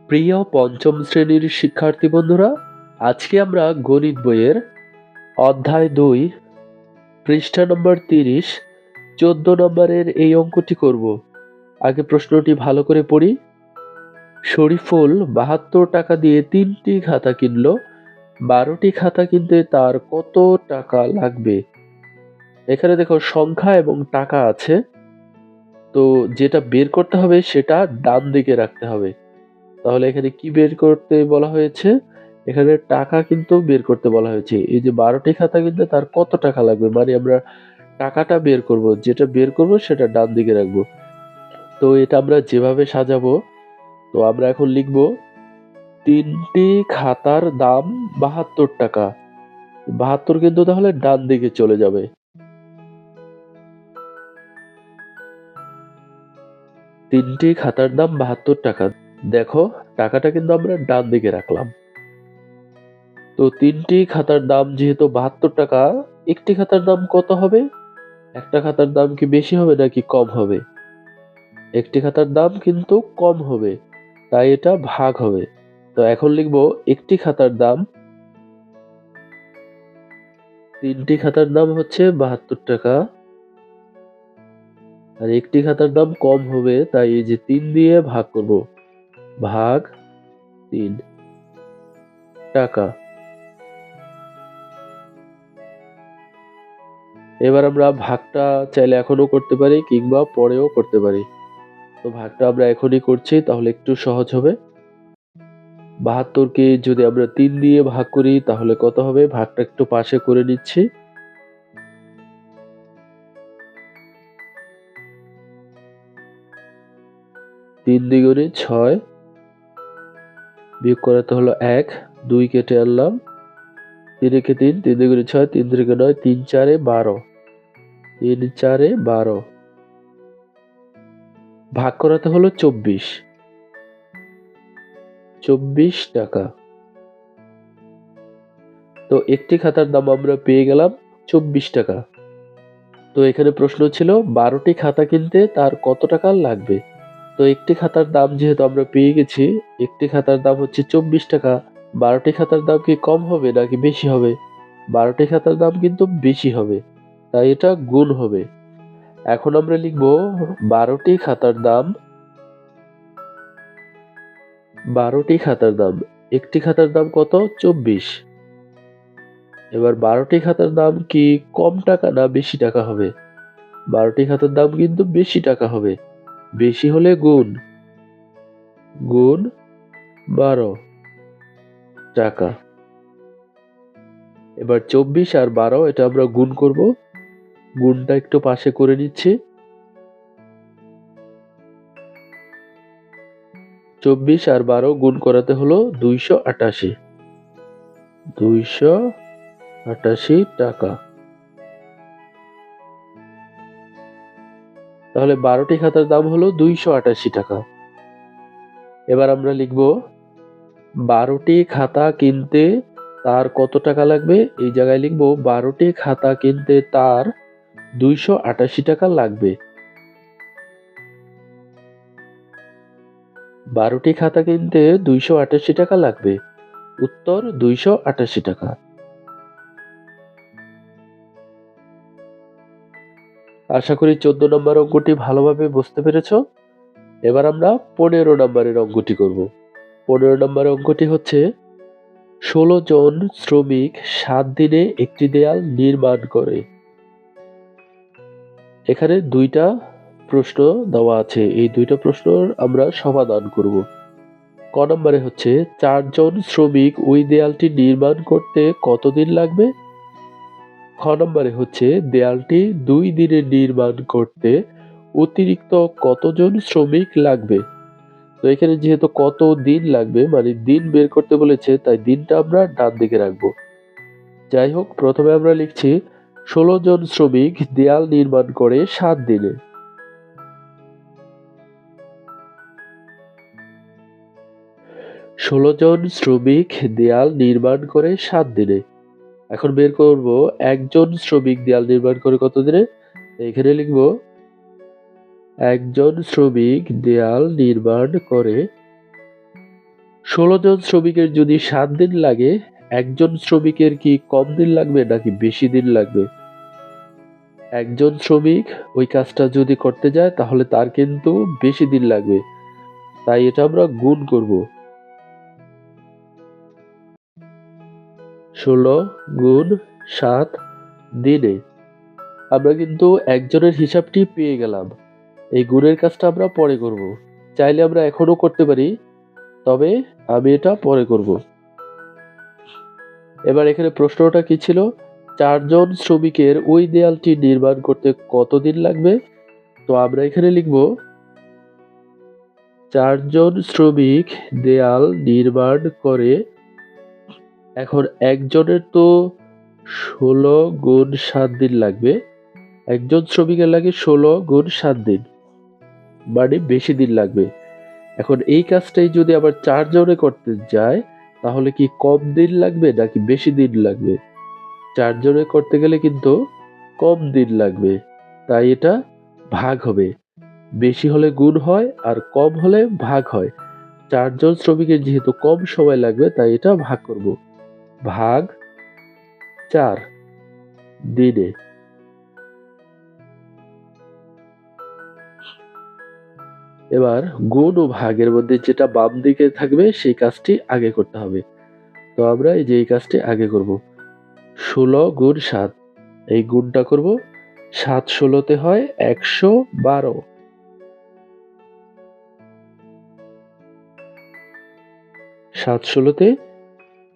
প্রিয় পঞ্চম শ্রেণীর শিক্ষার্থী বন্ধুরা, আজকে আমরা গণিত বইয়ের অধ্যায় ২ পৃষ্ঠা নম্বর ৩০ ১৪ নম্বরের এই অঙ্কটি করব। আগে প্রশ্নটি ভালো করে পড়ি। শরীফুল ৭২ টাকা দিয়ে ৩টি খাতা কিনল। ১২টি খাতা কিনতে তার কত টাকা লাগবে? এখানে দেখো সংখ্যা এবং টাকা আছে, তো যেটা বের করতে হবে সেটা ডান দিকে রাখতে হবে। তাহলে এখানে কি বের করতে বলা হয়েছে? এখানে টাকা কিন্তু বের করতে বলা হয়েছে। এই যে ১২টি খাতা কিনতে তার কত টাকা লাগবে? মানে আমরা টাকাটা বের করব। যেটা বের করব সেটা ডান দিকে রাখবো। তো এটা আমরা যেভাবে সাজাবো, তো আমরা এখন লিখব ৩টি খাতার দাম ৭২ টাকা। ৭২ কিন্তু তাহলে ডান দিকে চলে যাবে। ৩টি খাতার দাম ৭২ টাকা। দেখো টাকাটা কিন্তু আমরা ডান দিকে রাখলাম। তো ৩টি খাতার দাম যেহেতু ৭২ টাকা, একটি খাতার দাম কত হবে? একটা খাতার দাম কি বেশি হবে নাকি কম হবে? একটি খাতার দাম কিন্তু কম হবে, তাই এটা ভাগ হবে। তো এখন লিখব একটি খাতার দাম, ৩টি খাতার দাম হচ্ছে ৭২ টাকা, আর একটি খাতার দাম কম হবে, তাই এই যে ৩ দিয়ে ভাগ করব, ভাগ ৩ টাকা। এবার আমরা ভাগটা চাইলে এখনো করতে পারি কিংবা পরেও করতে পারি। তো ভাগটা আমরা এখনই করছি, তাহলে একটু সহজ হবে। ৭২ কে যদি আমরা ৩ দিয়ে ভাগ করি তাহলে কত হবে? ভাগটা একটু পাশে করে নিচ্ছি। ৩ দ্বিগুণে ৬, বিয়োগ করাতে হলো ১, ২ কেটে আনলাম, ৩ একে ৩, ৩ দ্বিগুণে ৬, ৩ তিরিকে ৯, ৩ চারে ১২, ৩ চারে ১২, ভাগ করাতে হলো ২৪, ২৪ টাকা। তো একটি খাতার দাম আমরা পেয়ে গেলাম ২৪ টাকা। তো এখানে প্রশ্ন ছিল ১২টি খাতা কিনতে তার কত টাকা লাগবে? তো একটি খাতার দাম যেহেতু আমরা পেয়ে গেছি, একটি খাতার দাম হচ্ছে ২৪ টাকা। ১২টি খাতার দাম কি কম হবে নাকি বেশি হবে? ১২টি খাতার দাম কিন্তু বেশি হবে, তাই এটা গুণ হবে। এখন আমরা লিখব ১২টি খাতার দাম, ১২টি খাতার দাম। একটি খাতার দাম কত? ২৪। এবার ১২টি খাতার দাম কি কম টাকা না বেশি টাকা হবে? ১২টি খাতার দাম কিন্তু বেশি টাকা হবে। বেশি হলে গুণ, গুণ ১২ টাকা। এবার ২৪ আর ১২ এটা আমরা গুণ করব। গুণটা একটু পাশে করে নিচ্ছি। ২৪ আর ১২ গুণ করাতে হলো ২৮৮। ২৮৮ টাকা। তাহলে ১২টি খাতার দাম হলো ২৮৮ টাকা। এবার আমরা লিখব ১২টি খাতা কিনতে তার কত টাকা লাগবে? এই জায়গায় লিখব ১২টি খাতা কিনতে তার ২৮৮ টাকা লাগবে। ১২টি খাতা কিনতে ২৮৮ টাকা লাগবে। উত্তর ২৮৮ টাকা। আশা করি ১৪ নম্বর অঙ্কটি ভালোভাবে বুঝতে পেরেছ। এবার আমরা ১৫ নম্বরের অঙ্কটি করব। ১৫ নম্বরের অঙ্কটি হচ্ছে ১৬ জন শ্রমিক ৭ দিনে একটি দেয়াল নির্মাণ করে। এখানে ২টা প্রশ্ন দেওয়া আছে। এই ২টা প্রশ্নর আমরা সমাধান করব। ক নম্বরে হচ্ছে ৪ জন শ্রমিক ওই দেয়ালটি নির্মাণ করতে কতদিন লাগবে? খ নম্বরে হচ্ছে দেয়ালটি ২ দিনে নির্মাণ করতে অতিরিক্ত কতজন শ্রমিক লাগবে? তো এখানে যেহেতু কত দিন লাগবে মানে দিন বের করতে বলেছে, তাই দিনটা আমরা ডান দিকে রাখবো। যাই হোক, প্রথমে আমরা লিখছি ১৬ জন শ্রমিক দেয়াল নির্মাণ করে ৭ দিনে। ১৬ জন শ্রমিক দেয়াল নির্মাণ করে ৭ দিনে। এখন বের করব একজন শ্রমিক দেয়াল নির্মাণ করে কত দিনে। এখানে লিখব একজন শ্রমিক দেয়াল নির্মাণ করে ১৬ জন শ্রমিকের যদি ৭ দিন লাগে, একজন শ্রমিকের কি কম দিন লাগবে নাকি বেশি দিন লাগবে? একজন শ্রমিক ওই কাজটা যদি করতে যায় তাহলে তার কিন্তু বেশি দিন লাগবে। তাই এটা আমরা গুণ করব। ১৬ গুণ ৭ দিনে। আমরা কিন্তু একজনের হিসাবটি পেয়ে গেলাম। এই গুণের কাজটা আমরা পরে করব। চাইলে আমরা এখনো করতে পারি, তবে আমি এটা পরে করব। এবার এখানে প্রশ্নটা কি ছিল? ৪ জন শ্রমিকের ওই দেয়ালটি নির্মাণ করতে কতদিন লাগবে? তো আমরা এখানে লিখব ৪ জন শ্রমিক দেয়াল নির্মাণ করে। এখন একজনের তো ১৬ গুণ ৭ দিন লাগবে। একজন শ্রমিকের লাগে ১৬ গুণ ৭ দিন, মানে বেশি দিন লাগবে। এখন এই কাজটাই যদি আবার ৪ জনে করতে যায় তাহলে কি কম দিন লাগবে নাকি বেশি দিন লাগবে? ৪ জনে করতে গেলে কিন্তু কম দিন লাগবে, তাই এটা ভাগ হবে। বেশি হলে গুণ হয় আর কম হলে ভাগ হয়। ৪ জন শ্রমিকের যেহেতু কম সময় লাগবে তাই এটা ভাগ করব। ভাগ ৪ দিনে। এবার গুণ ও ভাগের মধ্যে যেটা বাম দিকে থাকবে সেই কাজটি আগে করতে হবে। তো আমরা এই যে এই কাজটি আগে করব। ১৬ গুণ ৭, এই গুণটা করব। ৭ ১৬তে হয় ১১২। ৭ ১৬তে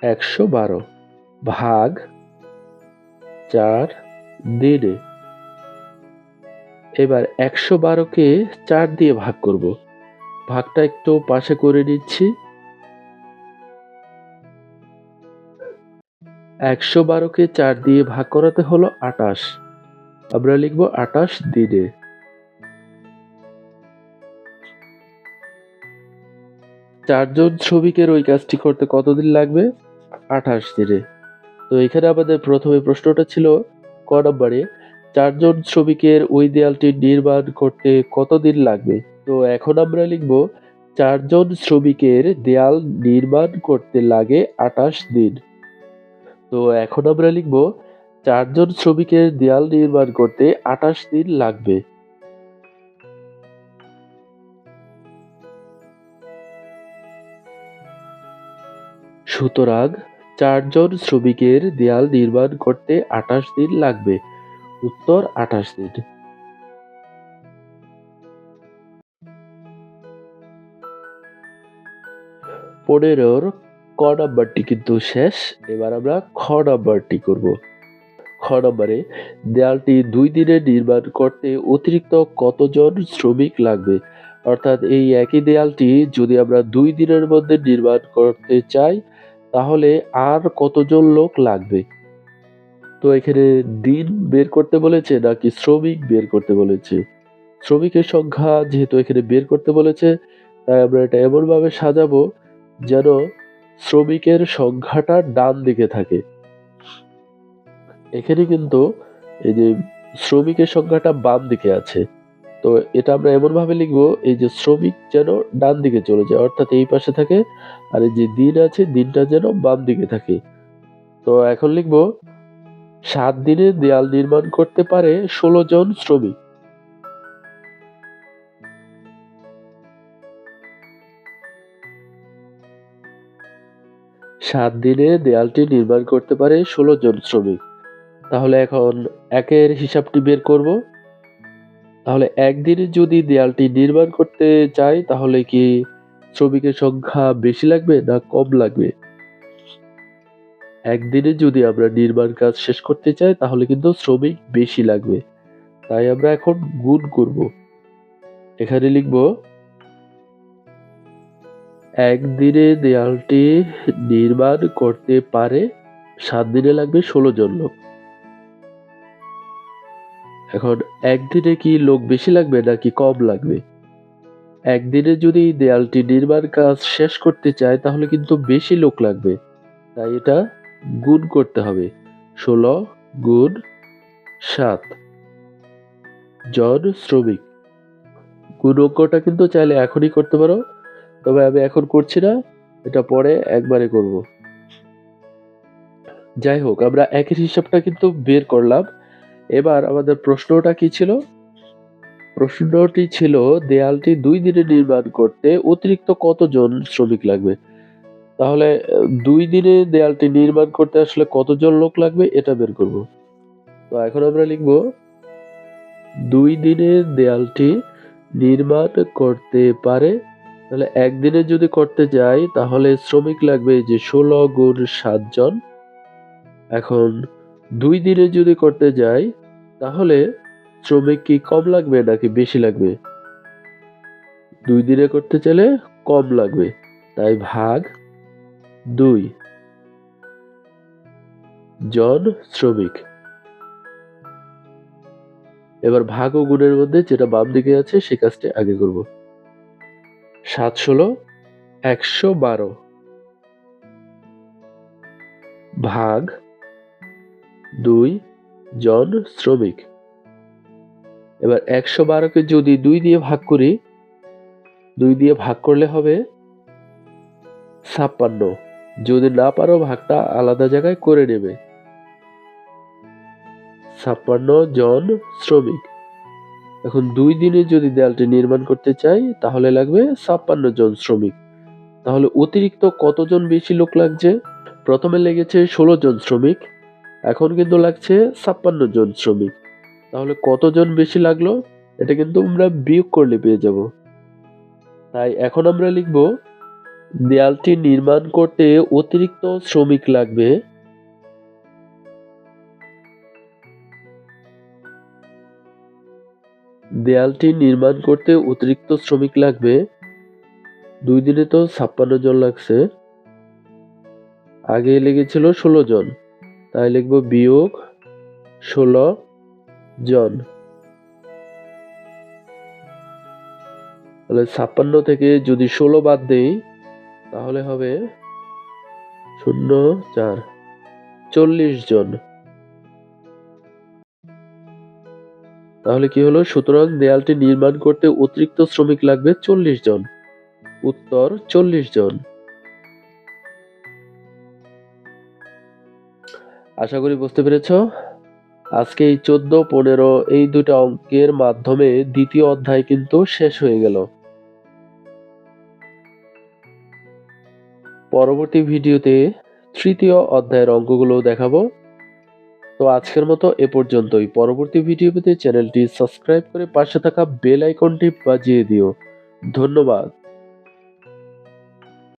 ১১২ ভাগ ৪ দিনে। এবার ১১২কে ৪ দিয়ে ভাগ করব। ভাগটা একটু পাশে করে নিচ্ছি। ১১২কে ৪ দিয়ে ভাগ করাতে হলো ২৮। আমরা লিখব ২৮ দিনে। ৪ জন শ্রমিকের ওই কাজটি করতে কতদিন লাগবে? ২৮ দিনে। তো এখানে আমাদের প্রথমে প্রশ্নটা ছিল ক নম্বরে ৪ জন শ্রমিকের ওই দেয়ালটি নির্মাণ করতে কতদিন লাগবে? তো এখন আমরা লিখব ৪ জন শ্রমিকের দেয়াল নির্মাণ করতে লাগে ২৮ দিন। তো এখন আমরা লিখব ৪ জন শ্রমিকের দেয়াল নির্মাণ করতে ২৮ দিন লাগবে। সুতরাং ৪ জন শ্রমিকের দেয়াল নির্মাণ করতে ২৮ দিন লাগবে। উত্তর ২৮ দিন। ১৫র ক নাম্বারটি কিন্তু শেষ। এবার আমরা খ নাম্বারটি করব। খ নম্বরে দেয়ালটি ২ দিনে নির্মাণ করতে অতিরিক্ত কতজন শ্রমিক লাগবে? অর্থাৎ এই একই দেয়ালটি যদি আমরা ২ দিনের মধ্যে নির্মাণ করতে চাই তাহলে আর কতজন লোক লাগবে? তো এখানে দিন বের করতে বলেছে নাকি শ্রমিক বের করতে বলেছে? শ্রমিকের সংখ্যা যেহেতু এখানে বের করতে বলেছে তাই আমরা এটা এমনভাবে সাজাবো যেন শ্রমিকের সংখ্যাটা ডান দিকে থাকে। এখানে কিন্তু এই যে শ্রমিকের সংখ্যাটা বাম দিকে আছে। তো এটা আমরা এমনভাবে লিখবো এই যে শ্রমিক যেন ডান দিকে চলে যায়, অর্থাৎ এই পাশে থাকে, আর এই যে দিন আছে দিনটা যেন বাম দিকে থাকে। তো এখন লিখবো ৭ দিনে দেয়াল নির্মাণ করতে পারে ১৬ জন শ্রমিক। ৭ দিনে দেয়ালটি নির্মাণ করতে পারে ১৬ জন শ্রমিক। তাহলে এখন একের হিসাবটি বের করব। তাহলে একদিনে যদি দেয়ালটি নির্মাণ করতে চাই তাহলে কি শ্রমিকের সংখ্যা বেশি লাগবে না কম লাগবে? একদিনে যদি আমরা নির্মাণ কাজ শেষ করতে চাই তাহলে কিন্তু শ্রমিক বেশি লাগবে। তাই আমরা এখন গুণ করব। এখানে লিখব একদিনে দেয়ালটি নির্মাণ করতে পারে ৭ দিনে লাগবে ১৬ জন লোক। এখন একদিনে কি লোক বেশি লাগবে নাকি কম লাগবে? একদিনে যদি দেয়ালটি নির্মাণ কাজ শেষ করতে চায় তাহলে কিন্তু বেশি লোক লাগবে। তাই এটা গুণ করতে হবে। ১৬ গুণ ৭ জন শ্রমিক। গুণ অঙ্কটা কিন্তু চাইলে এখনই করতে পারো, তবে আমি এখন করছি না। এটা পরে একবারে করব। যাই হোক, আমরা একের হিসাবটা কিন্তু বের করলাম। এবার আমাদের প্রশ্নটা কি ছিল? প্রশ্নটি ছিল, দেয়ালটি 2 দিনে নির্মাণ করতে অতিরিক্ত কতজন শ্রমিক লাগবে? তাহলে 2 দিনে দেয়ালটি নির্মাণ করতে আসলে কতজন লোক লাগবে এটা বের করব। তো এখন আমরা লিখব 2 দিনে দেয়ালটি নির্মাণ করতে পারে। তাহলে একদিনে যদি করতে যাই তাহলে শ্রমিক লাগবে যে 16 গুণ 7 জন। এখন 2 দিনে যদি করতে যাই তাহলে শ্রমিক কি কম লাগবে নাকি বেশি লাগবে? 2 দিনে করতে চাইলে কম লাগবে, তাই ভাগ 2 জন শ্রমিক। এবার ভাগ ও গুণের মধ্যে যেটা বাম দিকে আছে সে কাজটি আগে করব। 7 ষোলো 112 ভাগ 2 জন শ্রমিক। এবার 112কে যদি 2 দিয়ে ভাগ করি, 2 দিয়ে ভাগ করলে হবে 56। যদি না পারো ভাগটা আলাদা জায়গায় করে নেবে। 56 জন শ্রমিক। এখন 2 দিনে যদি দেয়ালটি নির্মাণ করতে চাই তাহলে লাগবে 56 জন শ্রমিক। তাহলে অতিরিক্ত কতজন বেশি লোক লাগছে? প্রথমে লেগেছে 16 জন শ্রমিক, এখন কিন্তু লাগছে 56 জন শ্রমিক। তাহলে কতজন বেশি লাগলো? এটা কিন্তু আমরা বিয়োগ করলে পেয়ে যাব। তাই এখন আমরা লিখব দেয়ালটি নির্মাণ করতে অতিরিক্ত শ্রমিক লাগবে দেয়ালটি নির্মাণ করতে অতিরিক্ত শ্রমিক লাগবে 2 দিনে তো 56 জন লাগছে, আগে লেগেছিল 16 জন, তাই লিখব বিয়োগ 16 জন। তাহলে 56 থেকে যদি 16 বাদ দেই তাহলে হবে 0 4 40 জন। তাহলে কি হলো? সুতরাং দেয়ালটি নির্মাণ করতে অতিরিক্ত শ্রমিক লাগবে 40 জন। উত্তর 40 জন। আশা করি বুঝতে পেরেছ। আজকে এই 14, 15 এই দুটো অঙ্কের মাধ্যমে দ্বিতীয় অধ্যায় কিন্তু শেষ হয়ে গেল। পরবর্তী ভিডিওতে তৃতীয় অধ্যায়ের অঙ্কগুলো দেখাবো। তো আজকের মতো এ পর্যন্তই। পরবর্তী ভিডিও পেতে চ্যানেলটি সাবস্ক্রাইব করে পাশে থাকা বেল আইকনটি বাজিয়ে দিও। ধন্যবাদ।